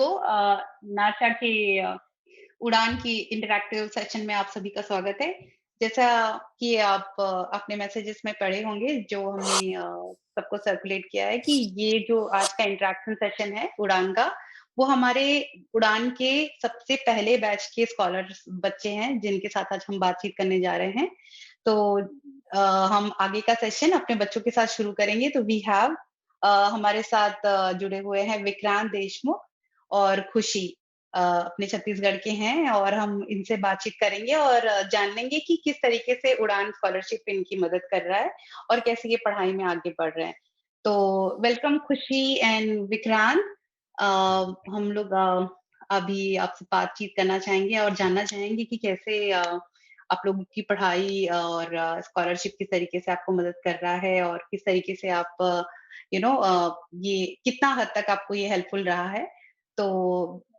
को नासा के उड़ान की इंटरैक्टिव सेशन में आप सभी का स्वागत है। जैसा कि आपने मैसेजेस में पढ़े होंगे जो हमने सबको सर्कुलेट किया है कि ये जो आज का इंटरैक्शन सेशन है उड़ान का, वो हमारे उड़ान के सबसे पहले बैच के स्कॉलर्स बच्चे हैं जिनके साथ आज हम बातचीत करने जा रहे हैं। तो हम आगे का सेशन अपने बच्चों के साथ शुरू करेंगे। तो वी हैव हमारे साथ जुड़े हुए हैं विक्रांत देशमुख और खुशी अपने छत्तीसगढ़ के हैं और हम इनसे बातचीत करेंगे और जान लेंगे कि किस तरीके से उड़ान स्कॉलरशिप इनकी मदद कर रहा है और कैसे ये पढ़ाई में आगे बढ़ रहे हैं। तो वेलकम खुशी एंड विक्रांत। हम लोग अभी आपसे बातचीत करना चाहेंगे और जानना चाहेंगे कि कैसे आप लोगों की पढ़ाई और स्कॉलरशिप किस तरीके से आपको मदद कर रहा है और किस तरीके से आप ये कितना हद तक आपको ये हेल्पफुल रहा है। तो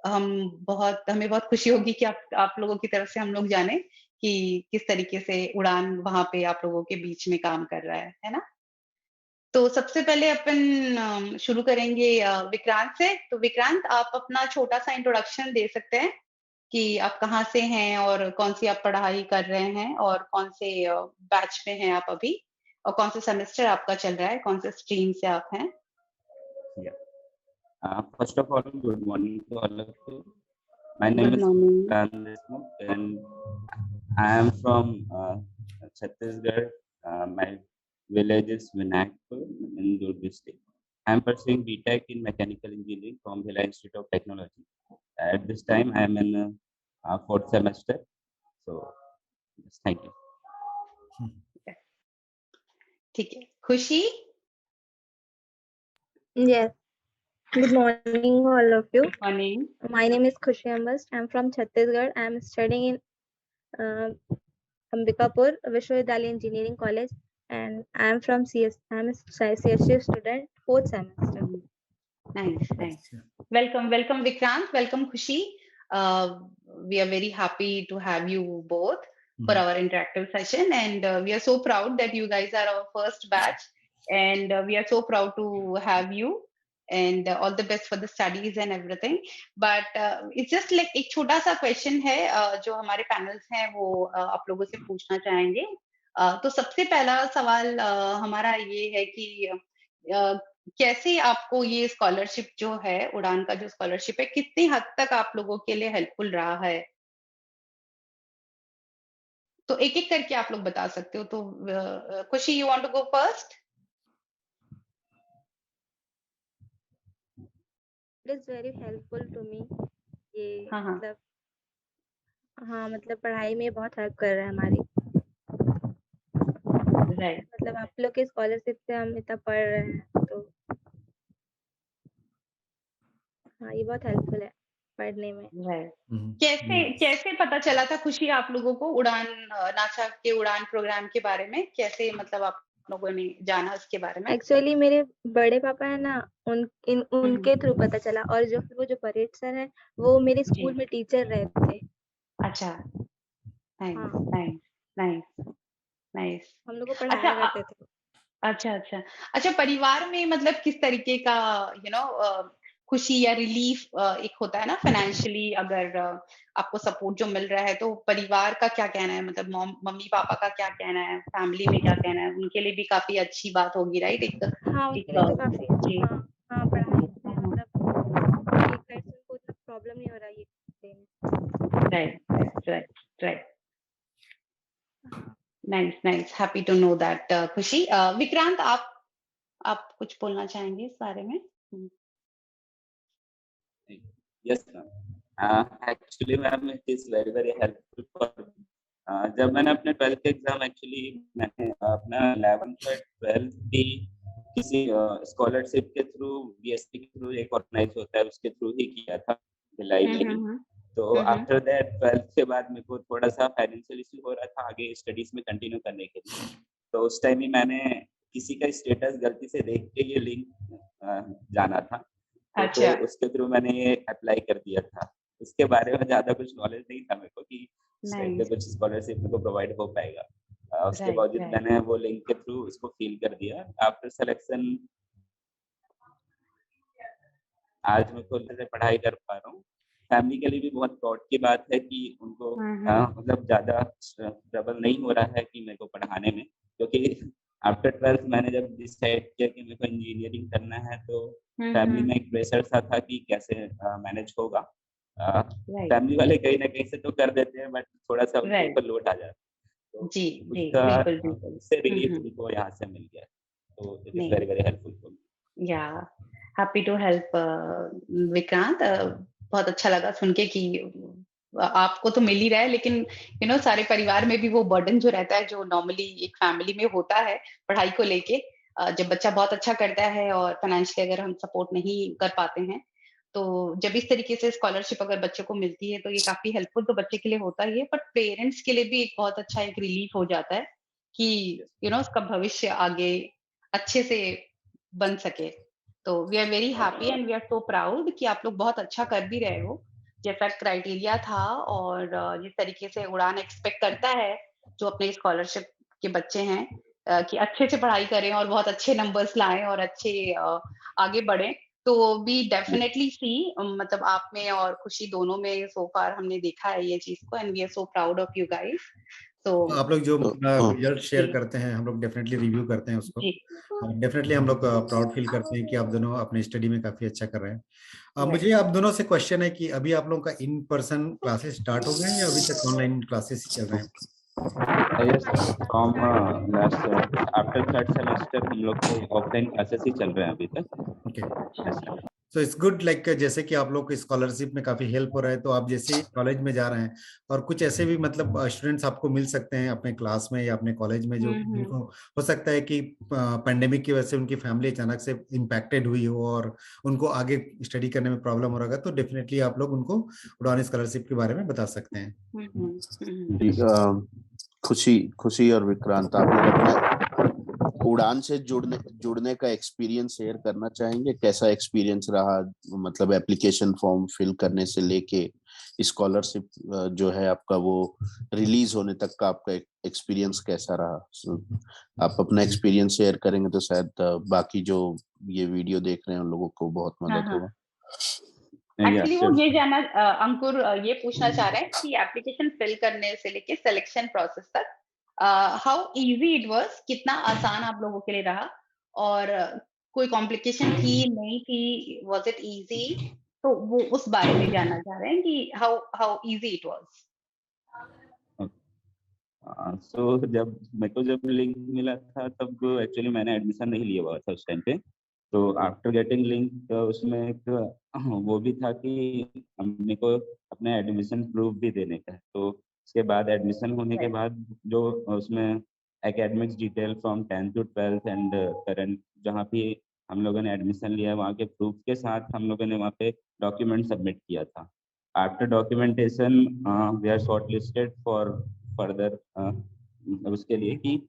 हमें बहुत खुशी होगी कि आप लोगों की तरफ से हम लोग जाने कि किस तरीके से उड़ान वहाँ पे आप लोगों के बीच में काम कर रहा है ना? तो सबसे पहले अपन शुरू करेंगे विक्रांत से। तो विक्रांत आप अपना छोटा-सा इंट्रोडक्शन दे सकते हैं कि आप कहाँ से हैं और कौन-सी आप पढ़ाई कर रहे हैं और कौन से बैच में हैं आप अभी? और कौन सा सेमेस्टर आपका चल रहा है? कौन से स्ट्रीम से आप हैं? Yeah. First of all, good morning to all of you. My name good is morning. Vikrant Deshmukh and I am from Chhattisgarh. My village is Vinayakpur in Durg district. I am pursuing BTech in Mechanical Engineering from Bhilai Institute of Technology. At this time, I am in fourth semester. So, yes, thank you. ठीक है। खुशी? Yes. Good morning, all of you. Good morning. My name is Khushi Ambast. I'm from Chhattisgarh. I'm studying in Ambikapur Vishwavidyalaya Engineering College, and I'm from CS. I'm a CSU student, fourth semester. Nice. Welcome Vikrant, welcome Khushi. We are very happy to have you both for our interactive session, and we are so proud that you guys are our first batch, and we are so proud to have you. And all the best for the studies and everything. But it's just like एक छोटा सा question है जो हमारे panels हैं वो आप लोगों से पूछना चाहेंगे। तो सबसे पहला सवाल हमारा ये है कि कैसे आपको ये स्कॉलरशिप जो है उड़ान का जो स्कॉलरशिप है कितनी हद तक आप लोगों के लिए हेल्पफुल रहा है? तो एक-एक करके आप लोग बता सकते हो। तो Khushi you want to go first? It is very helpful to me. ये हाँ। मतलब पढ़ाई में बहुत हेल्प कर रहा है हमारी। राइट। मतलब आप लोग के स्कॉलरशिप से हम इतना पढ़ रहे हैं, तो हाँ, ये बहुत हेल्पफुल है पढ़ने में। राइट। कैसे पता चला था खुशी आप लोगों को उड़ान नासा के उड़ान प्रोग्राम के बारे में? कैसे मतलब आप लोगों ने जाना उसके बारे में? एक्चुअली मेरे बड़े पापा है ना, उनके थ्रू पता चला, और वो जो परेड सर है वो मेरे स्कूल में टीचर रहे थे। अच्छा। हाँ। नाइस। हम लोग को पढ़ाया करते थे। अच्छा, परिवार में मतलब किस तरीके का खुशी या रिलीफ एक होता है ना फाइनेंशियली अगर आपको सपोर्ट जो मिल रहा है तो परिवार का क्या कहना है? मतलब मम्मी पापा का क्या कहना है? फैमिली में क्या कहना है? उनके लिए भी काफी अच्छी बात होगी राइट? हाँ, उनके लिए तो काफी पढ़ाई से मतलब एक साइड से उनको इतना प्रॉब्लम नहीं हो रहा ये देने। Right. Nice happy to know that Khushi. Vikrant आप कुछ बोलना चाहेंगे इस बारे में? Yes, ma'am. Actually, ma'am, it is very very helpful for जब मैंने अपने 12th एग्जाम एक्चुअली मैंने अपना 11th और 12th भी किसी स्कॉलरशिप के थ्रू बीएसपी के थ्रू एक ऑर्गेनाइज होता है उसके थ्रू ही किया था भिलाई में ही। तो आफ्टर दैट 12th के बाद मेरे को थोड़ा सा फाइनेंशियल इशू हो रहा था आगे स्टडीज में कंटिन्यू करने के लिए। तो उस टाइम ही मैंने किसी का स्टेटस गलती से देख के ये लिंक जाना था, तो फिर उसके थ्रू मैंने ये अप्लाई कर दिया था। उसके बारे में ज्यादा कुछ नॉलेज नहीं था मेरे को कि कुछ स्कॉलरशिप मेरे को प्रोवाइड हो पाएगा। उसके बावजूद मैंने वो लिंक के थ्रू उसको फिल कर दिया। आफ्टर सिलेक्शन आज मैं खुद से पढ़ाई कर पा रहा हूँ। फैमिली के लिए भी बहुत प्राउड की बात है कि उनको मतलब ज़्यादा ट्रबल नहीं हो रहा है कि मेरे को पढ़ाने में, क्योंकि आफ्टर 12th मैंने जब डिसाइड किया कि मेरे को इंजीनियरिंग करना है, तो फैमिली में एक प्रेशर सा था कि कैसे मैनेज होगा। राइट, फैमिली वाले कहीं न कहीं से तो कर देते हैं, बट थोड़ा-सा उनके राइट। ऊपर लोड आ जाता है। तो जी, जी, उसका बिल्कुल, बिल्कुल। उससे रिलीफ मेरे यहाँ से मिल गया। तो इट इज़ नहीं, very, very helpful for me. या हैप्पी टू हेल्प विक्रांत। बहुत अच्छा लगा सुन के कि आपको तो मिल ही रहा है, लेकिन सारे परिवार में भी वो बर्डन जो रहता है, जो नॉर्मली एक फैमिली में होता है पढ़ाई को लेके। जब बच्चा बहुत अच्छा करता है और फाइनेंशियली अगर हम सपोर्ट नहीं कर पाते हैं, तो जब इस तरीके से स्कॉलरशिप अगर बच्चे को मिलती है, तो ये काफ़ी हेल्पफुल तो बच्चे के लिए होता ही है, बट पेरेंट्स के लिए भी एक बहुत अच्छा एक रिलीफ हो जाता है कि यस, उसका भविष्य आगे अच्छे से बन सके। तो we are very happy and we are so proud कि आप लोग बहुत अच्छा कर भी रहे हो। जैसा क्राइटेरिया था और जिस तरीके से उड़ान एक्सपेक्ट करता है, जो अपने स्कॉलरशिप के बच्चे हैं, कि अच्छे से पढ़ाई करें और बहुत अच्छे नंबर्स लाएँ और अच्छे आगे बढ़ें। तो वी यस। डेफिनिटली सी मतलब आप में और खुशी दोनों में सो फार हमने देखा है ये चीज़ को, and we are so proud of you guys. तो तो आप लोग जो तो अपना रिजल्ट शेयर जी, करते हैं, हम लोग डेफिनेटली रिव्यू करते हैं उसको। जी, डेफिनेटली हम लोग प्राउड फील करते हैं कि आप दोनों अपने स्टडी में काफी अच्छा कर रहे हैं। मुझे राइट। आप दोनों से क्वेश्चन है कि अभी आप लोगों का इन पर्सन क्लासेस स्टार्ट हो गए हैं या अभी तक ऑनलाइन क्लासेस ही चल रहे हैं? यस, हमारे from classes last after third semester हम लोग को ऑफलाइन क्लासेस ही चल रहे हैं अभी तक। ओके, अच्छा। So it's good. लाइक जैसे कि आप लोग को स्कॉलरशिप में काफी हेल्प हो रहा है, तो आप जैसे कॉलेज में जा रहे हैं और कुछ ऐसे भी मतलब स्टूडेंट्स आपको मिल सकते हैं अपने क्लास में या अपने कॉलेज में, जो हुँ, हुँ। जिनको हो सकता है कि पेंडेमिक की वजह से उनकी फैमिली अचानक से इम्पैक्टेड हुई हो और उनको आगे स्टडी करने में प्रॉब्लम हो रहा है, तो डेफिनेटली आप लोग उनको उड़ान स्कॉलरशिप के बारे में बता सकते हैं। हुँ, हुँ, हुँ। जी, खुशी खुशी और विक्रांत, आप लोग अपना उड़ान से जुड़ने जुड़ने का एक्सपीरियंस शेयर करना चाहेंगे? कैसा एक्सपीरियंस रहा, मतलब एप्लीकेशन फॉर्म फिल करने से लेके स्कॉलरशिप जो है आपका वो रिलीज होने तक का आपका एक्सपीरियंस कैसा रहा? आप अपना एक्सपीरियंस शेयर करेंगे तो शायद बाकी जो ये वीडियो देख रहे हैं उन लोगों को बहुत हाँ, मदद हाँ। होगा। या एक्चुअली वो श्योर। ये जानना अंकुर ये पूछना चाह रहे हैं कि एप्लीकेशन फिल करने से लेके सिलेक्शन प्रोसेस तक हाउ इजी इट वाज, कितना आसान आप लोगों के लिए रहा, और कोई कॉम्प्लिकेशन थी, नहीं थी, वाज इट इजी? तो वो उस बारे में जानना चाह रहे हैं कि how how easy it was. So जब मेरे को जब लिंक मिला था, तब एक्चुअली मैंने एडमिशन नहीं लिया हुआ था उस टाइम पे। तो आफ्टर गेटिंग लिंक उसमें एक वो भी था कि हमने को अपने एडमिशन प्रूफ भी देने का है। तो उसके बाद एडमिशन होने के राइट। बाद जो उसमें academics detail from 10th to 12th and current जहाँ भी हम लोगों ने एडमिशन लिया है, वहाँ के प्रूफ के साथ हम लोगों ने वहाँ पे डॉक्यूमेंट सबमिट किया था। After documentation we are shortlisted for further उसके लिए कि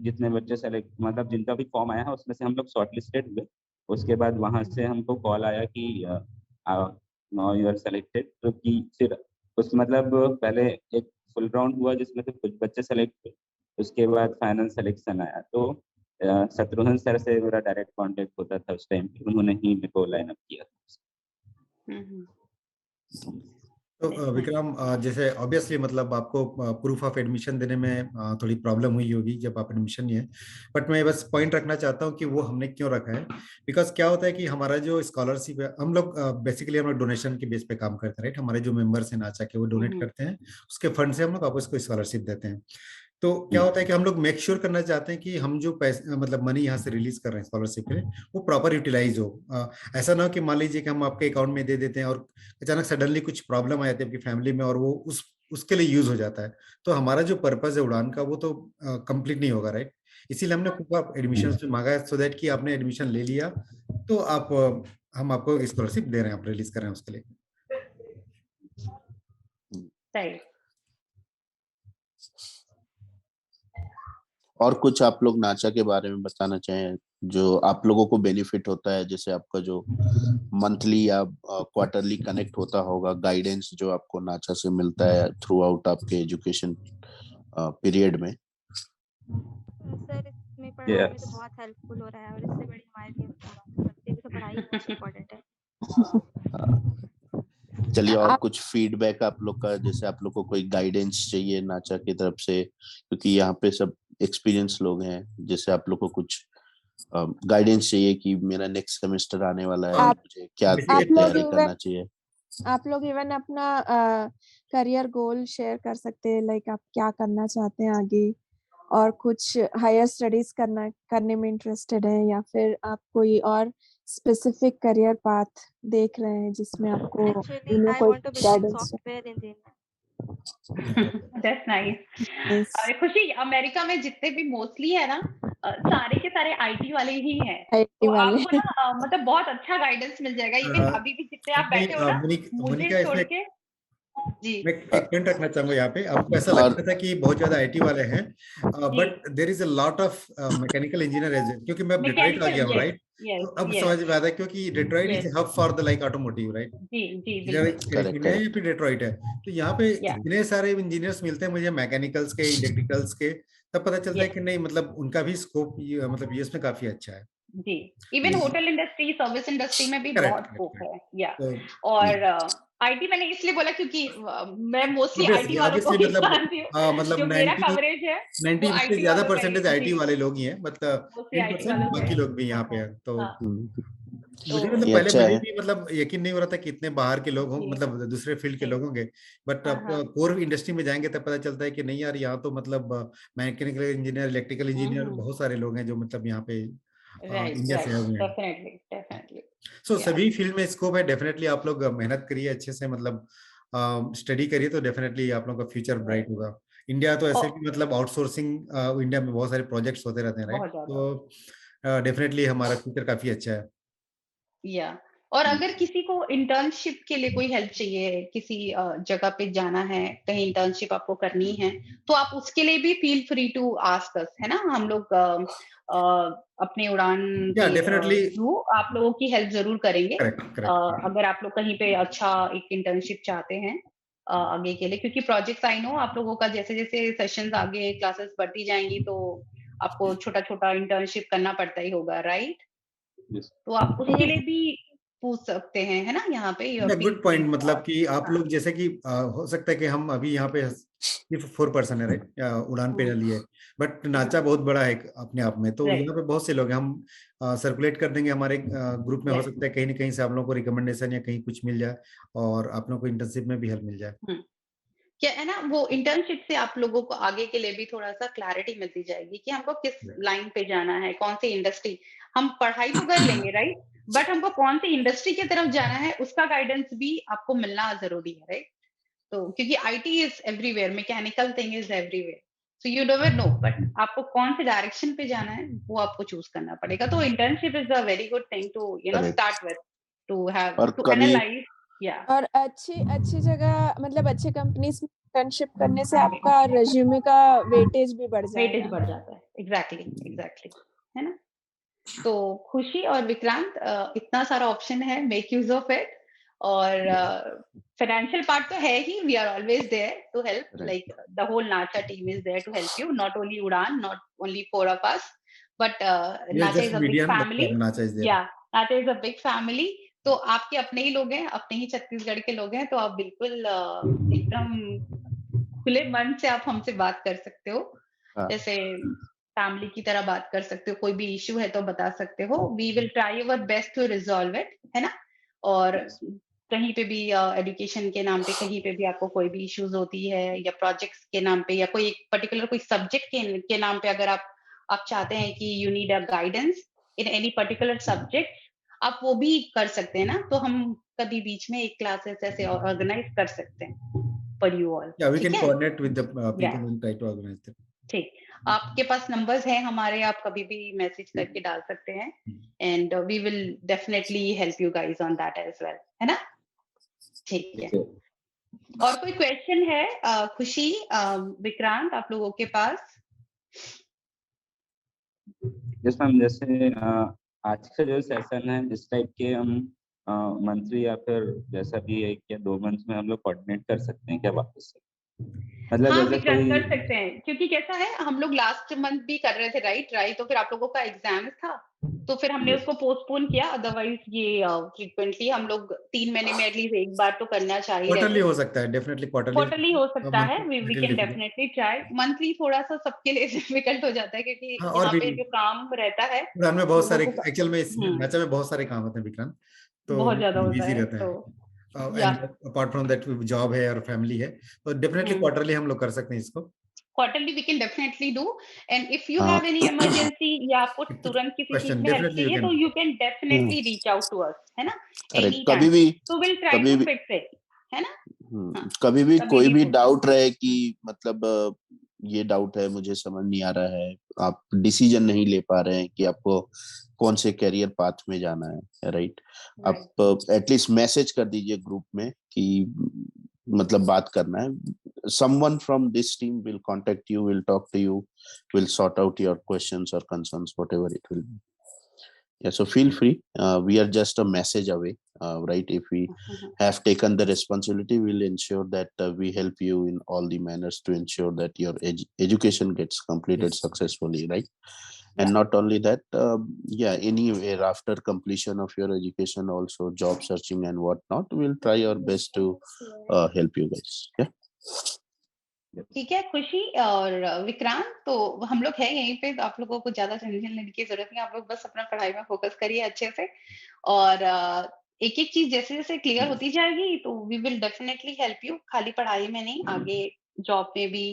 जितने बच्चे सेलेक्ट मतलब जिनका भी फॉर्म आया है उसमें से हम लोग शॉर्ट लिस्टेड हुए। उसके बाद वहाँ से हमको कॉल आया कि नाउ यू आर सेलेक्टेड। तो कि फिर उस मतलब पहले एक फुल राउंड हुआ जिसमें से कुछ बच्चे सेलेक्ट हुए। उसके बाद फाइनल सिलेक्शन आया। तो शत्रुघ्न सर से मेरा डायरेक्ट कांटेक्ट होता था उस टाइम पे, उन्होंने ही मेरे को लाइन अप किया था। हम्म। तो दैट्स नाइस। विक्रम, जैसे ऑब्वियसली मतलब आपको प्रूफ ऑफ एडमिशन देने में थोड़ी प्रॉब्लम हुई होगी जब आप एडमिशन लिए, बट मैं बस पॉइंट रखना चाहता हूँ कि वो हमने क्यों रखा है। बिकॉज क्या होता है कि हमारा जो स्कॉलरशिप है, हम लोग बेसिकली हम लोग डोनेशन के बेस पे काम करते हैं, राइट। हमारे जो मेंबर्स हैं नाचा के, वो डोनेट हम्म। करते हैं, उसके फंड से हम लोग आपस को स्कॉलरशिप देते हैं। तो क्या होता है कि हम लोग मेक श्योर करना चाहते हैं कि हम जो पैसे मतलब मनी यहाँ से रिलीज कर रहे हैं स्कॉलरशिप के लिए, वो प्रॉपर यूटिलाइज हो। ऐसा ना हो कि मान लीजिए कि हम आपके अकाउंट में दे देते हैं और अचानक सडनली कुछ प्रॉब्लम आ जाती है आपकी फैमिली में और वो उसके लिए यूज हो जाता है, तो हमारा जो पर्पज है उड़ान का वो तो कंप्लीट नहीं होगा, राइट। इसीलिए हमने आपको एडमिशन में मांगा है, सो दैट कि आपने एडमिशन ले लिया तो आप हम आपको स्कॉलरशिप दे रहे हैं, आप रिलीज कर रहे हैं उसके लिए। राइट। और कुछ आप लोग नाचा के बारे में बताना चाहें जो आप लोगों को बेनिफिट होता है, जैसे आपका जो मंथली या क्वार्टरली कनेक्ट होता होगा, गाइडेंस जो आपको नाचा से मिलता है थ्रू आउट आपके एजुकेशन पीरियड में? सर इसमें पढ़ाई में तो Yes. बहुत हेल्पफुल हो रहा है और इससे बड़ी हमारे लिए बच्चे की तो पढ़ाई बहुत इम्पोर्टेंट है। चलिए, और आप कुछ फीडबैक आप लोग का, जैसे आप लोग को कोई गाइडेंस चाहिए नाचा की तरफ से, क्योंकि यहाँ पे सब एक्सपीरियंस लोग हैं, जैसे आप लोग को कुछ गाइडेंस चाहिए कि मेरा नेक्स्ट सेमेस्टर आने वाला है, आप मुझे क्या बेसिकली आप लोग तैयारी इवन करना चाहिए। अपना करियर गोल शेयर कर सकते हैं, लाइक आप क्या करना चाहते हैं आगे, और कुछ हायर स्टडीज करने में इंटरेस्टेड है, या फिर आप कोई और स्पेसिफिक करियर पाथ देख रहे हैं जिसमें आपको Actually, I कोई want to become guidance software engineer. That's nice. है। खुशी, अमेरिका में जितने भी मोस्टली है ना, सारे के सारे आईटी वाले ही हैं, आईटी तो वाले आपको ना मतलब बहुत अच्छा गाइडेंस मिल जाएगा। इवन अभी भी जितने आप नहीं, बैठे हो ना, मुझे मोनिका, छोड़ इसमें के। जी मैं एक पॉइंट रखना चाहूंगा यहाँ पे। आपको ऐसा और लगता था कि बहुत ज्यादा आईटी वाले हैं, जी but there is a lot of mechanical engineer as, क्योंकि मैं अब डिट्रॉइट आ मैकेनिकल, गया हूँ, यस राइट? तो यस अब यस समझ में आता है, क्योंकि Detroit is yes. Hub for the like automotive, right? जी जी इधर बिल्कुल। करेक्ट कैलिफोर्निया है या करेक्ट फिर डिट्रॉइट है, तो यहाँ पे या इतने सारे इंजीनियर्स मिलते हैं मुझे, मैकेनिकल्स के, इलेक्ट्रिकल्स के, तब पता चलता है यस कि नहीं, मतलब उनका भी स्कोप मतलब यूएस में काफी अच्छा है। जी। Even hotel industry, service industry में भी करेक्ट बहुत करेक्ट स्कोप करेक्ट। है। या तो और आईटी मैंने इसलिए बोला क्योंकि मैं मोस्टली आईटी ऑब्वियसली वालों को ऑब्वियसली ही मतलब जानती हूँ। मतलब जो मेरा 90 कवरेज है वो 90 से आईटी ज्यादा वालों का ही। परसेंटेज आईटी जी, वाले लोग ही हैं, मतलब मोस्टली आईटी 10% वालों का बाकी है। लोग भी यहाँ हाँ पे हाँ हैं। तो हाँ। तो मुझे मतलब ये पहले अच्छा मुझे है। भी मतलब यकीन नहीं हो रहा था कि इतने बाहर के लोग हों, जी मतलब दूसरे फील्ड के जी लोग होंगे, बट हाँ अब हाँ। कोर इंडस्ट्री में जाएंगे तब पता चलता है कि नहीं यार, यहाँ तो मतलब मैकेनिकल इंजीनियर, इलेक्ट्रिकल इंजीनियर बहुत सारे लोग हैं जो मतलब यहाँ पे राइट इंडिया से राइट, आए हुए हैं। Definitely definitely. सो या सभी फील्ड में स्कोप है, डेफिनेटली आप लोग मेहनत करिए अच्छे से, मतलब स्टडी करिए, तो डेफिनेटली आप लोग का फ्यूचर ब्राइट राइट। होगा। इंडिया तो ऐसे और भी मतलब आउटसोर्सिंग, इंडिया में बहुत सारे प्रोजेक्ट्स होते रहते हैं, राइट? बहुत ज्यादा। तो डेफिनेटली हमारा फ्यूचर काफी अच्छा है। या और अगर किसी को इंटर्नशिप के लिए कोई हेल्प चाहिए, किसी जगह पे जाना है, कहीं इंटर्नशिप आपको करनी है, तो आप उसके लिए भी feel free to ask us, है ना? हम लोग अपने उड़ान या के डेफिनेटली, थ्रू आप लोगों की हेल्प जरूर करेंगे। Correct correct. अगर आप लोग कहीं पे अच्छा एक इंटर्नशिप चाहते हैं आगे के लिए, क्योंकि प्रोजेक्ट्स आई नो आप लोगों का जैसे जैसे सेशंस आगे क्लासेस बढ़ती जाएंगी, तो आपको छोटा छोटा इंटर्नशिप करना पड़ता ही होगा, राइट? तो आप उसके लिए भी पूछ सकते हैं, है ना? यहाँ पे you feel good free point, to मतलब आस्क। कि आप हाँ लोग जैसे कि हो सकता है कि हम अभी यहाँ पे सिर्फ 4 पर्सन है, राइट? उड़ान पे लिए, बट नाचा बहुत बड़ा है अपने आप में, तो राइट यहाँ पे बहुत से लोग हैं। हम सर्कुलेट कर देंगे हमारे ग्रुप में, हो यस। सकता है कहीं ना कहीं से आप लोगों को रिकमेंडेशन या कहीं कुछ मिल जाए, और आप लोगों को इंटर्नशिप में भी हेल्प मिल जाए। क्या है ना, वो इंटर्नशिप से आप लोगों को आगे के लिए भी थोड़ा सा क्लैरिटी मिलती जाएगी कि हमको किस लाइन पे जाना है, कौन सी इंडस्ट्री। हम पढ़ाई तो कर लेंगे, राइट? बट हमको कौन सी इंडस्ट्री की तरफ जाना है उसका गाइडेंस भी आपको मिलना जरूरी है, राइट? तो क्योंकि IT is everywhere, mechanical thing is everywhere, so you never know, but आपको कौन से डायरेक्शन पे जाना है वो आपको चूज करना पड़ेगा। तो internship is a very good thing to correct. Start with, to have और टू कभी एनालाइज। या और अच्छी अच्छी जगह, मतलब अच्छे कंपनीज में इंटर्नशिप करने से आपका रिज्यूमे का वेटेज भी बढ़ वेटेज जाएगा। बढ़ जाता है। एग्जैक्टली एग्जैक्टली, है ना? तो खुशी और विक्रांत, इतना सारा ऑप्शन है, मेक यूज ऑफ इट। और फाइनेंशियल पार्ट तो है ही, we are always there to help, like the whole Nacha team is there to help you, not only Udaan, not only four of us, but yes, Nacha just is a big medium, family. मतलब Nacha is there. या नाचा is a big family. तो आपके अपने ही लोग हैं, अपने ही छत्तीसगढ़ के लोग हैं, तो आप बिल्कुल एकदम खुले मन से आप हमसे बात कर सकते हो, हाँ, जैसे फैमिली की तरह बात कर सकते हो। कोई भी इश्यू है तो बता सकते हो, we will try our best to resolve it, है ना? और कहीं पे भी एजुकेशन के नाम पे कहीं पे भी आपको कोई भी इश्यूज होती है, या प्रोजेक्ट्स के नाम पे, या कोई एक पर्टिकुलर कोई सब्जेक्ट के नाम पे, अगर आप चाहते हैं कि you need a guidance in any particular subject, आप वो भी कर सकते हैं ना। तो हम कभी बीच में एक क्लासेस ऐसे ऑर्गेनाइज कर सकते हैं फॉर यू ऑल, या वी ठीक कैन है? कोऑर्डिनेट विद द या people and try to organise that. ठीक, आपके पास नंबर्स हैं हमारे, आप कभी भी मैसेज करके डाल सकते हैं, and we will definitely help you guys on that as well, है ना? ठीक है। और कोई क्वेश्चन है खुशी, विक्रांत, आप लोगों के पास? यस मैम, जैसे आज का जो सेशन है इस टाइप के हम मंथली या फिर जैसा भी 1 या 2 मंथ में हम लोग कोऑर्डिनेट कर सकते हैं क्या वापस से? मतलब हाँ, जैसे विक्रांत कोई कर सकते हैं, क्योंकि कैसा है हम लोग लास्ट मंथ भी कर रहे थे, राइट, तो फिर आप लोगों का एग्जाम था, तो फिर हमने उसको पोस्टपोन किया। अदरवाइज ये फ्रीक्वेंटली हम लोग 3 महीने में एटलीस्ट एक बार तो करना चाह ही रहे क्वार्टरली थे। हो सकता है, डेफिनेटली क्वार्टरली क्वार्टरली हो सकता है, we little can difficult. Definitely try. Monthly थोड़ा सा सबके लिए डिफिकल्ट हो जाता है, क्योंकि हाँ, और यहाँ भी पे जो काम रहता है उड़ान में बहुत लोगों सारे, को एक्चुअल में इस हम्म नाचा में बहुत सारे काम होते हैं विक्रांत, तो बहुत ज्यादा होता बिजी है, रहता तो है। या and apart from that job है और फैमिली है, तो डेफिनेटली क्वार्टरली हम लोग कर सकते हैं इसको। Quarterly we can definitely do. And if you हाँ हैव एनी इमरजेंसी या आपको तुरंत किसी चीज क्वेश्चन में हेल्प डेफिनेटली यू चाहिए, कैन। तो you can definitely reach out to us, है ना, करेक्ट। एनी कभी टाइम। भी तो विल ट्राई कभी टू भी फिक्स इट, है ना। हाँ, कभी भी कभी कोई भी भी पूछ डाउट सकते रहे कि मतलब ये डाउट है, मुझे समझ नहीं आ रहा है, आप डिसीजन नहीं ले पा रहे हैं कि आपको कौन से करियर पाथ में जाना है, राइट, हैं। राइट, आप एटलीस्ट मैसेज कर दीजिए ग्रुप में कि मतलब बात करना है, someone from this team will contact you, will talk to you, will sort out your questions or concerns, whatever it will be. Yeah, so feel free. We are just a message away, right? If we have taken the responsibility, we'll ensure that we help you in all the manners to ensure that your education gets completed Yes. successfully, right? Yeah. And not only that, yeah, anywhere after completion of your education, also job searching and whatnot, we'll try our best to help you guys. Yeah. ठीक है खुशी और विक्रांत, तो हम लोग हैं यहीं पे, तो आप लोगों को ज्यादा टेंशन लेने की जरूरत नहीं, आप लोग बस अपना पढ़ाई में फोकस करिए अच्छे से। और एक एक चीज जैसे जैसे क्लियर होती जाएगी तो we will definitely help you, खाली पढ़ाई में नहीं, आगे जॉब में भी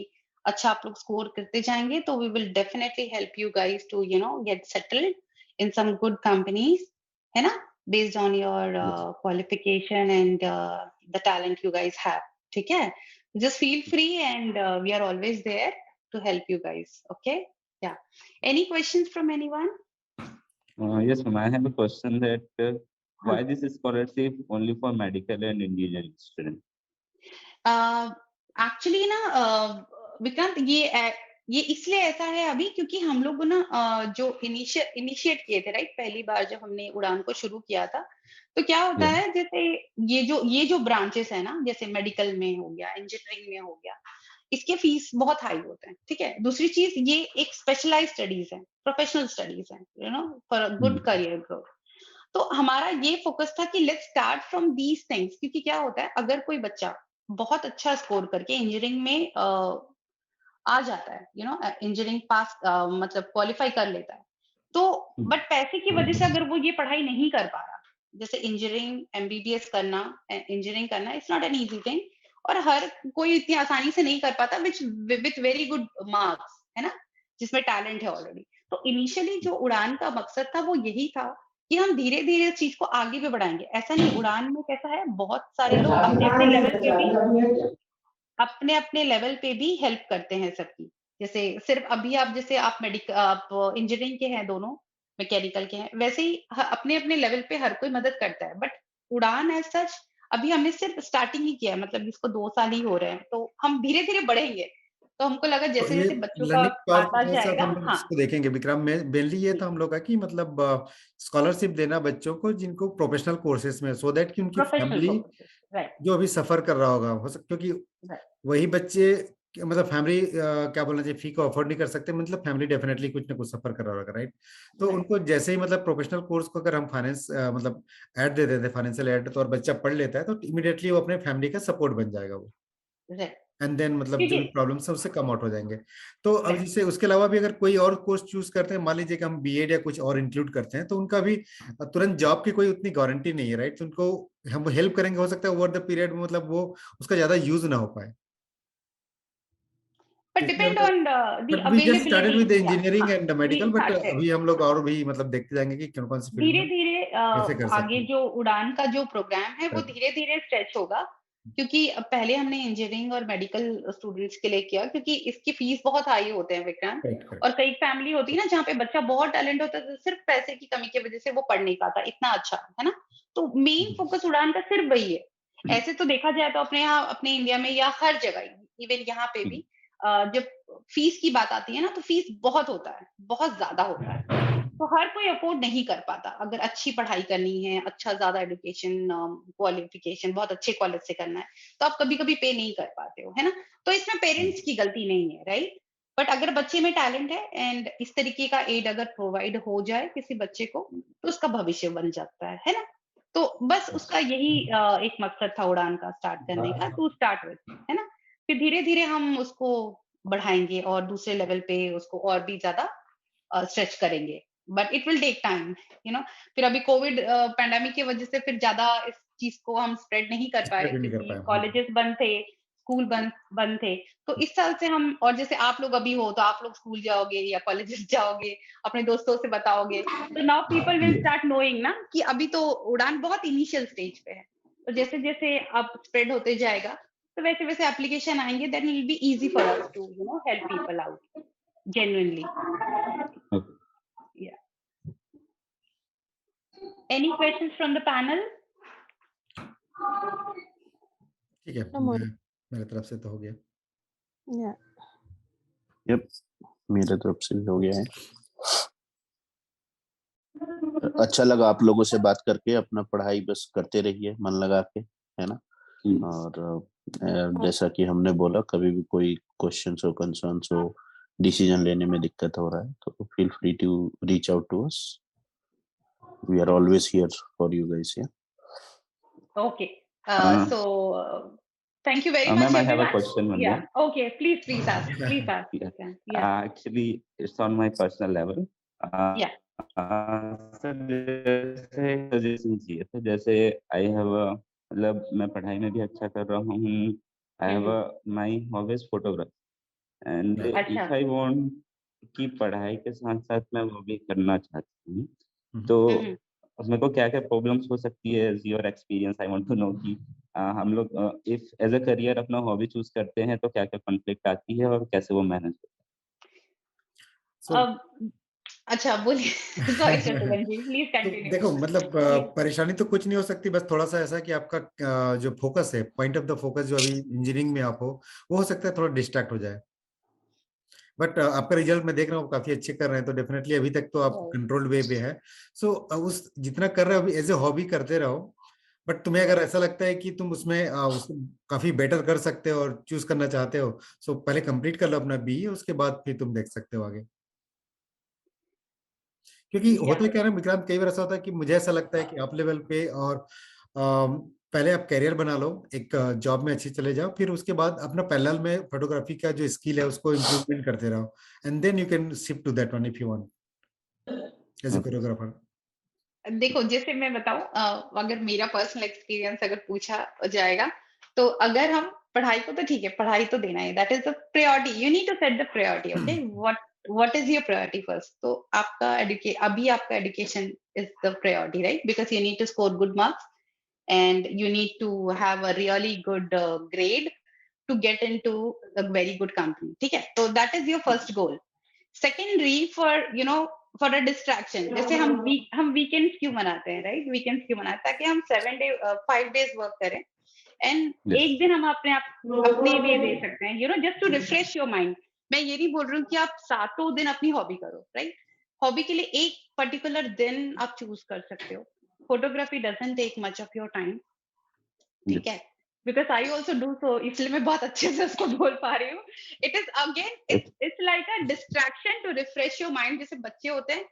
अच्छा आप लोग स्कोर करते जाएंगे, तो we will definitely help you guys to get settled in some good companies, है ना, based on your qualification and the talent you guys have. ठीक है, just feel free, and we are always there to help you guys. Okay, yeah, any questions from anyone? yes, ma'am, I have a question that why this scholarship only for medical and engineering students? Actually ना विक्रांत, ये इसलिए ऐसा है अभी क्योंकि हम लोग ना जो इनिशिएट किए थे, राइट, पहली बार जब हमने उड़ान को शुरू किया था, तो क्या होता Yeah. है, जैसे ये जो ब्रांचेस है ना, जैसे मेडिकल में हो गया, इंजीनियरिंग में हो गया, इसके फीस बहुत हाई होते हैं। ठीक है, दूसरी चीज ये एक स्पेशलाइज स्टडीज है, प्रोफेशनल स्टडीज है, फॉर गुड करियर ग्रोथ। तो हमारा ये फोकस था कि let's start from these things, क्योंकि क्या होता है, अगर कोई बच्चा बहुत अच्छा स्कोर करके इंजीनियरिंग में आ जाता है, इंजीनियरिंग पास मतलब क्वालिफाई कर लेता है, तो बट पैसे की वजह से अगर वो ये पढ़ाई नहीं कर पा रहा, जैसे इंजीनियरिंग एमबीबीएस करना, इंजीनियरिंग करना it's not an easy thing, और हर कोई इतनी आसानी से नहीं कर पाता विथ वेरी गुड मार्क्स, है ना, जिसमें टैलेंट है ऑलरेडी। तो इनिशियली जो उड़ान का मकसद था वो यही था कि हम धीरे धीरे इस चीज को आगे भी बढ़ाएंगे। ऐसा नहीं, उड़ान में कैसा है, बहुत सारे लोग अपने अपने लेवल पे भी हेल्प करते हैं सबकी। जैसे सिर्फ अभी आप मेडिकल, आप इंजीनियरिंग के हैं दोनों, मैकेनिकल के हैं, वैसे ही अपने अपने लेवल पे हर कोई मदद करता है। बट उड़ान एज सच अभी हमने सिर्फ स्टार्टिंग ही किया है, मतलब इसको 2 साल ही हो रहे हैं, तो हम धीरे धीरे बढ़ेंगे। तो हमको लगा तो जैसे ये जैसे बच्चों का लर्निंग पाथ आता के साथ जाएगा। हम लोग हाँ, इसको देखेंगे विक्रम में, मेनली ये था हम लोग का कि मतलब स्कॉलरशिप देना बच्चों को जिनको प्रोफेशनल कोर्सेज में, सो दैट कि उनकी प्रोफेशनल फैमिली कोर्सेज, राइट, जो अभी सफर कर रहा होगा, हो सकता क्योंकि राइट, वही बच्चे मतलब फैमिली क्या बोलना चाहिए, फी को अफोर्ड नहीं कर सकते, मतलब फैमिली डेफिनेटली कुछ ना कुछ सफर कर रहा होगा, राइट। तो राइट, उनको जैसे ही मतलब प्रोफेशनल कोर्स को अगर हम फाइनेंस मतलब ऐड दे देते हैं, फाइनेंशियल ऐड, तो और बच्चा पढ़ लेता है तो इमीडिएटली वो अपने फैमिली का सपोर्ट बन जाएगा वो, राइट, एंड देन मतलब जो क्योंकि भी प्रॉब्लम्स है उससे कम आउट हो जाएंगे। तो अब राइट, जैसे उसके अलावा भी अगर कोई और कोर्स चूज करते हैं, मान लीजिए कि हम बीएड या कुछ और इंक्लूड करते हैं, तो उनका भी तुरंत जॉब की कोई उतनी गारंटी नहीं है, राइट। तो उनको हम हेल्प करेंगे, हो सकता है ओवर द पीरियड में मतलब वो उसका ज्यादा यूज ना हो पाए। बट तो इसलिए depend on the but we just started availability. With या इंजीनियरिंग हाँ, and we medical, but started अभी हम लोग और भी मतलब देखते जाएंगे कि कौन कौन सी फील्ड धीरे में धीरे कैसे कर सकते आगे हैं। जो उड़ान का जो प्रोग्राम है वो राइट, धीरे धीरे स्ट्रेच होगा, क्योंकि पहले हमने इंजीनियरिंग और मेडिकल स्टूडेंट्स के लिए किया, क्योंकि इसकी फीस बहुत हाई होते हैं विक्रांत। राइट, और कई फैमिली होती है ना जहाँ पे बच्चा बहुत टैलेंट होता है, तो सिर्फ पैसे की कमी की वजह से वो पढ़ नहीं पाता इतना अच्छा, है ना। तो मेन फोकस उड़ान का सिर्फ वही है। ऐसे तो देखा जाए तो अपने यहाँ, अपने इंडिया में या हर जगह, इवन यहाँ पे भी जब फीस की बात आती है ना, तो फीस बहुत होता है, बहुत ज्यादा होता है। तो हर कोई अफोर्ड नहीं कर पाता। अगर अच्छी पढ़ाई करनी है, अच्छा ज़्यादा एजुकेशन क्वालिफिकेशन बहुत अच्छे कॉलेज से करना है, तो आप कभी-कभी पे नहीं कर पाते हो, है ना? तो इसमें पेरेंट्स की गलती नहीं है, राइट? बट अगर बच्चे में टैलेंट है एंड इस तरीके का एड अगर प्रोवाइड हो जाए किसी बच्चे को, तो उसका भविष्य बन जाता है ना? तो बस उसका यही एक मकसद था उड़ान का स्टार्ट करने का, टू स्टार्ट विद, है ना? फिर धीरे-धीरे हम उसको बढ़ाएँगे और दूसरे लेवल पे उसको और भी ज़्यादा स्ट्रेच करेंगे, but it will take time, you know. फिर अभी कोविड पैंडेमिक की वजह से फिर ज्यादा इस चीज को हम स्प्रेड नहीं कर पाए, स्प्रेड नहीं कर क्योंकि पाए। कॉलेजेस बंद थे, स्कूल बंद बंद थे। तो इस साल से हम, और जैसे आप लोग अभी हो तो आप लोग स्कूल जाओगे या कॉलेजेस जाओगे, अपने दोस्तों से बताओगे, तो now people will start knowing ना कि अभी तो उड़ान बहुत इनिशियल स्टेज पे है। तो जैसे जैसे अब स्प्रेड होते जाएगा, तो वैसे वैसे एप्लीकेशन आएंगे, then it will be easy for us to help people out genuinely. Yeah. Any questions from the panel? ठीक है, No more. मेरे तरफ से तो हो गया। Yeah. यप, मेरे तरफ से भी हो गया है। अच्छा लगा आप लोगों से बात करके। अपना पढ़ाई बस करते रहिए मन लगा के, है ना? और जैसा कि हमने बोला, कभी भी कोई क्वेश्चंस हो, कंसर्न्स हो, डिसीजन लेने में दिक्कत हो रहा है, तो feel free to reach out to us. We are always here for you guys. Okay. So thank you very much, Ma'am, I have a everyone. question one Yeah. more. Okay. Please ask. Please ask. Yeah. You can. Yeah. Actually, it's on my personal level. Yeah. Sir जैसे suggestion चाहिए था। जैसे I have मतलब मैं पढ़ाई में भी अच्छा कर रहा हूँ। I have my hobbies photography and अच्छा। इफ आई वांट कि पढ़ाई के साथ साथ मैं वो भी करना चाहती हूँ, तो उसमें को क्या क्या प्रॉब्लम्स हो सकती है? As your experience I want to know कि हम लोग इफ एज अ करियर अपना हॉबी चूज करते हैं तो क्या क्या कॉन्फ्लिक्ट आती है और कैसे वो मैनेज So, अब अच्छा बोलिए। सॉरी शत्रुघ्न जी, प्लीज तो कंटिन्यू। देखो मतलब परेशानी तो कुछ नहीं हो सकती, बस थोड़ा सा ऐसा कि आपका जो फोकस है, पॉइंट ऑफ द फोकस जो अभी इंजीनियरिंग में आप हो, वो हो सकता है थोड़ा डिस्ट्रैक्ट हो जाए। बट आपका रिजल्ट मैं देख रहा हूँ काफी अच्छे कर रहे हैं, तो डेफिनेटली अभी तक तो आप कंट्रोल्ड वे पे है। सो उस जितना कर रहे हो अभी एज ए हॉबी करते रहो। बट तुम्हें अगर ऐसा लगता है कि तुम उसमें उसको काफी बेटर कर सकते हो और चूज करना चाहते हो, सो पहले कंप्लीट कर लो अपना बीए, उसके बाद फिर तुम देख सकते हो आगे। क्योंकि होता क्या है ना विक्रांत, कई बार ऐसा होता है कि मुझे ऐसा लगता है कि आप लेवल पे और पहले आप कैरियर बना लो, एक जॉब में अच्छी चले जाओ, फिर उसके बाद अपना पैरेलल में फोटोग्राफी का जो स्किल है उसको इम्प्रूवमेंट करते रहो, and then you can shift to that one if you want as a choreographer. देखो जैसे मैं बताऊं, अगर मेरा पर्सनल एक्सपीरियंस अगर पूछा जाएगा, तो अगर हम पढ़ाई को, तो ठीक है पढ़ाई तो देना है, that is the priority, you need to set the priority. Okay, what is your priority first? तो आपका अभी आपका education is the priority, right? Because you need to score good marks and you need to have a really good grade to get into a very good company. ठीक है, तो that is your first goal. Secondary for for a distraction, जैसे हम weekends क्यों मनाते हैं, right? Weekends क्यों मनाते हैं? ताकि हम 5 days वर्क करें एंड एक दिन हम अपने लिए दे सकते हैं, just to refresh your mind. मैं ये नहीं बोल रही हूँ कि आप 7 दिन अपनी हॉबी करो, राइट? हॉबी के लिए एक पर्टिकुलर दिन आप चूज कर सकते हो। Photography doesn't take much of your time, ठीक है? Because I also do so, इसलिए मैं बहुत अच्छे से उसको बोल पा रही हूँ। It is again it's like a distraction to refresh your mind. जैसे बच्चे होते हैं,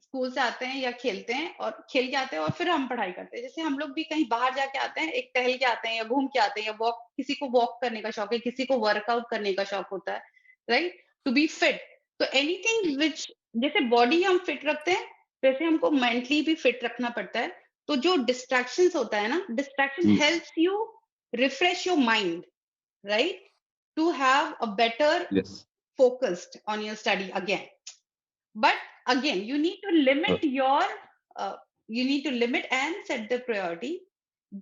स्कूल से आते हैं या खेलते हैं, और खेल के आते हैं और फिर हम पढ़ाई करते हैं। जैसे हम लोग भी कहीं बाहर जाके आते हैं, एक टहल के आते हैं या घूम के आते हैं, या वॉक, किसी को वॉक करने का शौक है, किसी को वर्कआउट करने का शौक होता है, राइट? To be fit. तो एनीथिंग विच, जैसे बॉडी हम फिट रखते हैं, वैसे हमको मेंटली भी फिट रखना पड़ता है। तो जो डिस्ट्रैक्शंस होता है ना, distraction helps you refresh your mind, right? To have a better focused on your study again. But again, you need to limit you need to limit and set the priority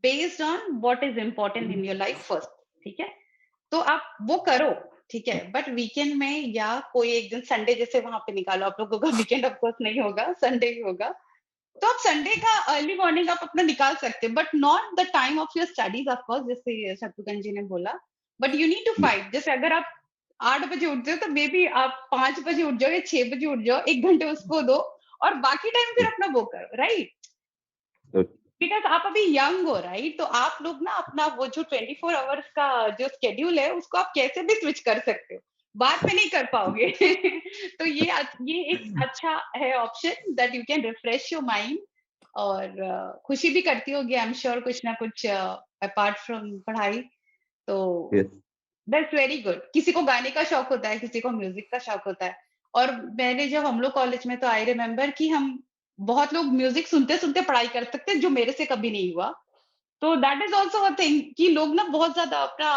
based on what is important in your life first. ठीक है? तो आप वो करो, ठीक है? But weekend में या कोई एक दिन संडे जैसे वहां पे निकालो। आप लोगों का वीकेंड ऑफ कोर्स नहीं होगा, संडे ही होगा, तो आप संडे का अर्ली मॉर्निंग आप अपना निकाल सकते हो, but not the time of your studies of course, जैसे शत्रुघ्न जी ने बोला। But you need to fight. जैसे अगर आप 8 बजे उठते हो, तो मे बी आप 5 बजे उठ जाओ या 6 बजे उठ जाओ, 1 घंटे उसको दो, और बाकी टाइम फिर अपना वो करो, राइट? बिकॉज आप अभी यंग हो, राइट? तो आप लोग ना अपना वो जो 24 आवर्स का जो स्केड्यूल है उसको आप कैसे भी स्विच कर सकते हो, बाद में नहीं कर पाओगे। तो ये एक अच्छा है option that you can refresh your mind. और खुशी भी करती होगी आई एम श्योर कुछ ना कुछ अपार्ट फ्रॉम पढ़ाई। तो दैट्स वेरी गुड। किसी को गाने का शौक होता है, किसी को म्यूजिक का शौक होता है। और मैंने जब हम लोग कॉलेज में तो आई रिमेम्बर कि हम बहुत लोग म्यूजिक सुनते सुनते पढ़ाई कर सकते हैं, जो मेरे से कभी नहीं हुआ। तो that is also a thing कि लोग ना बहुत ज्यादा अपना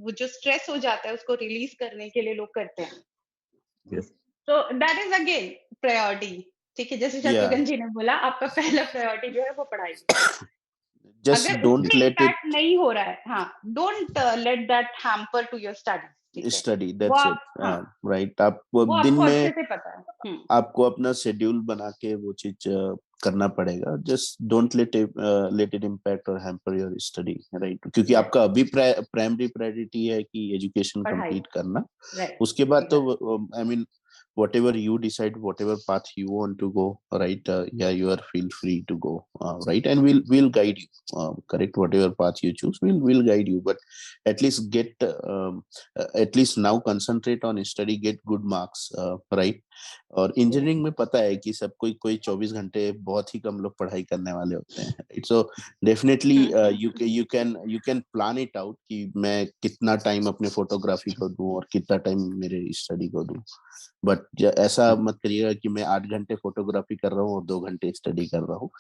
वो जो स्ट्रेस हो जाता है उसको रिलीज करने के लिए लोग करते हैं। तो दैट इज अगेन प्रायोरिटी। ठीक है, जैसे शत्रुघ्न जी ने बोला आपका पहला प्रायोरिटी जो है वो पढ़ाई है। just अगर don't उसमें let it इम्पैक्ट नहीं हो रहा है, हाँ, don't let that hamper to your study. ठीक है, study, वो that's आप, it. हाँ, right, आप वो दिन आपको अच्छे में से पता है। आपको अपना शेड्यूल बना के वो चीज करना पड़ेगा. Just don't let it impact और हैम्पर योर स्टडी, राइट? क्योंकि आपका अभी प्राइमरी प्रायोरिटी है कि एजुकेशन पढ़ाई, कंप्लीट करना. राइट? उसके बाद तो I mean whatever you decide, whatever path you want to go, right? Yeah, you are feel free to go, right? And we'll guide you, correct? Whatever path you choose, we'll guide you. But at least at least now concentrate on study, get good marks, right? और engineering में पता है कि सब कोई 24 घंटे बहुत ही कम लोग पढ़ाई करने वाले होते हैं, right? So definitely you can plan it out कि मैं कितना टाइम अपने फोटोग्राफी को दूं और कितना टाइम मेरे स्टडी को दूं. बट ऐसा मत करिएगा कि मैं 8 घंटे फोटोग्राफी कर रहा हूँ और 2 घंटे स्टडी कर रहा हूँ.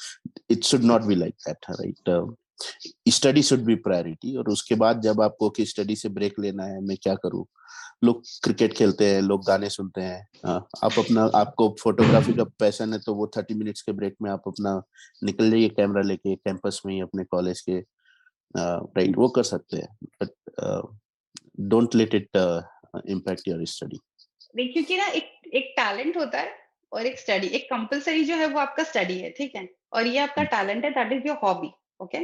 It should not be like that, right? Study should be priority. और उसके बाद जब आपको कि स्टडी से ब्रेक लेना है, मैं क्या करूँ? लोग क्रिकेट खेलते हैं, लोग गाने सुनते हैं. आपको फोटोग्राफी का पैशन है तो वो 30 मिनट्स के ब्रेक में आप अपना निकल जाइए कैमरा लेके कैंपस में ही अपने कॉलेज के, राइट? वो कर सकते हैं. But don't let it impact your study. नहीं, क्योंकि ना एक टैलेंट होता है और एक स्टडी, एक कंपलसरी जो है वो आपका स्टडी है, ठीक है, और ये आपका टैलेंट है, that is your hobby. Okay,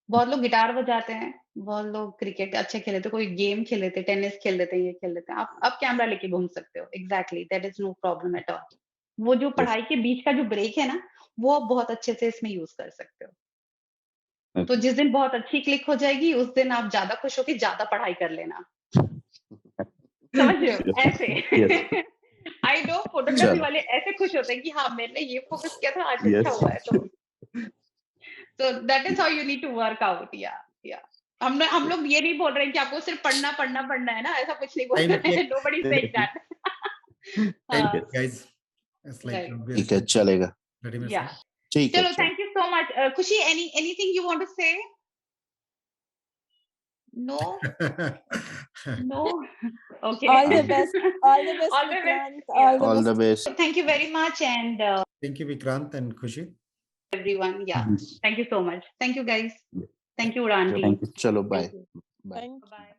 बहुत लोग गिटार बजाते हैं, बहुत लोग क्रिकेट अच्छे खेल लेते, कोई गेम खेल लेते, टेनिस खेल लेते हैं, ये खेल लेते हैं. आप कैमरा लेके घूम सकते हो. Exactly, that is no problem at all. वो जो पढ़ाई के बीच का जो ब्रेक है ना, वो आप बहुत अच्छे से इसमें यूज कर सकते हो. तो जिस दिन बहुत अच्छी क्लिक हो जाएगी उस दिन आप ज्यादा खुश होकर ज्यादा पढ़ाई कर लेना. समझ रहे हो? ऐसे आई नो फोटोग्राफी वाले ऐसे खुश होते हैं कि हाँ मैंने ये फोकस किया था, आज अच्छा हुआ है. तो that is how you need to work out. या हम लोग ये नहीं बोल रहे हैं कि आपको सिर्फ पढ़ना है ना, ऐसा कुछ नहीं बोल रहे हैं. Nobody is saying that. Thank you, guys. It's like Right. ठीक है, चलेगा. या ठीक है, चलो, थैंक यू सो मच. खुशी, एनीथिंग यू वांट टू से? No? No? Okay. All the best. All the best, All the best. Vikrant. Yeah. all the best. Thank you very much, and Thank you, Vikrant and Khushi. everyone. Yeah. Thank you so much. Thank you, guys. Thank you, Udan team. चलो, bye. Thank you. Bye. Thank you. Bye.